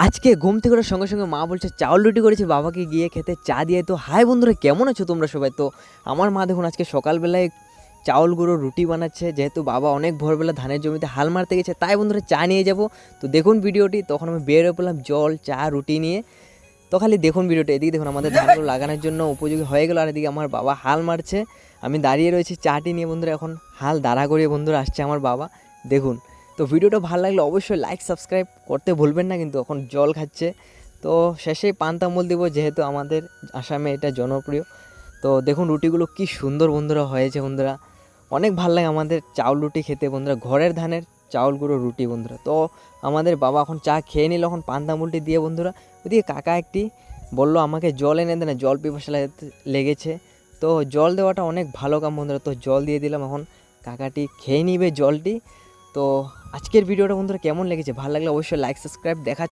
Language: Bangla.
আজকে ঘুম থেকে ওঠার সঙ্গে সঙ্গে মা বলছে চাউল রুটি করেছে, বাবাকে গিয়ে খেতে চা দিয়ে। তো হাই বন্ধুরা, কেমন আছো তোমরা সবাই? তো আমার মা দেখুন আজকে সকালবেলায় চাউল গুঁড়ো রুটি বানাচ্ছে, যেহেতু বাবা অনেক ভোরবেলা ধানের জমিতে হাল মারতে গেছে, তাই বন্ধুরা চা নিয়ে যাব। তো দেখুন ভিডিওটি। তখন আমি বের হয়ে পড়লাম জল চা রুটি নিয়ে। তো খালি দেখুন ভিডিওটা। এদিকে দেখুন আমাদের ধানগুলো লাগানোর জন্য উপযোগী হয়ে গেল, আর এদিকে আমার বাবা হাল মারছে, আমি দাঁড়িয়ে রয়েছি চাটি নিয়ে। বন্ধুরা এখন হাল দাঁড়া করিয়ে বন্ধুরা আসছে আমার বাবা, দেখুন। তো ভিডিওটা ভালো লাগলে অবশ্যই লাইক সাবস্ক্রাইব করতে ভুলবেন না কিন্তু। এখন জল খাচ্ছে, তো শেষেই পান্তামুল দিব, যেহেতু আমাদের আসামে এটা জনপ্রিয়। তো দেখুন রুটিগুলো কি সুন্দর বন্ধুরা হয়েছে বন্ধুরা, অনেক ভালো লাগে আমাদের চাউল রুটি খেতে বন্ধুরা, ঘরের ধানের চাউল গুঁড়ো রুটি বন্ধুরা। তো আমাদের বাবা এখন চা খেয়ে নিল, এখন পান্তামুলটি দিয়ে বন্ধুরা। ওদিকে কাকা একটি বললো আমাকে জল এনে দেয় না, জল পিপাসা লেগেছে। তো জল দেওয়াটা অনেক ভালো কাম বন্ধুরা, তো জল দিয়ে দিলাম। এখন কাকাটি খেয়ে নিবে জলটি। তো আজকের ভিডিওটা বন্ধুরা কেমন লেগেছে, ভালো লাগলে অবশ্যই লাইক সাবস্ক্রাইব দেখা।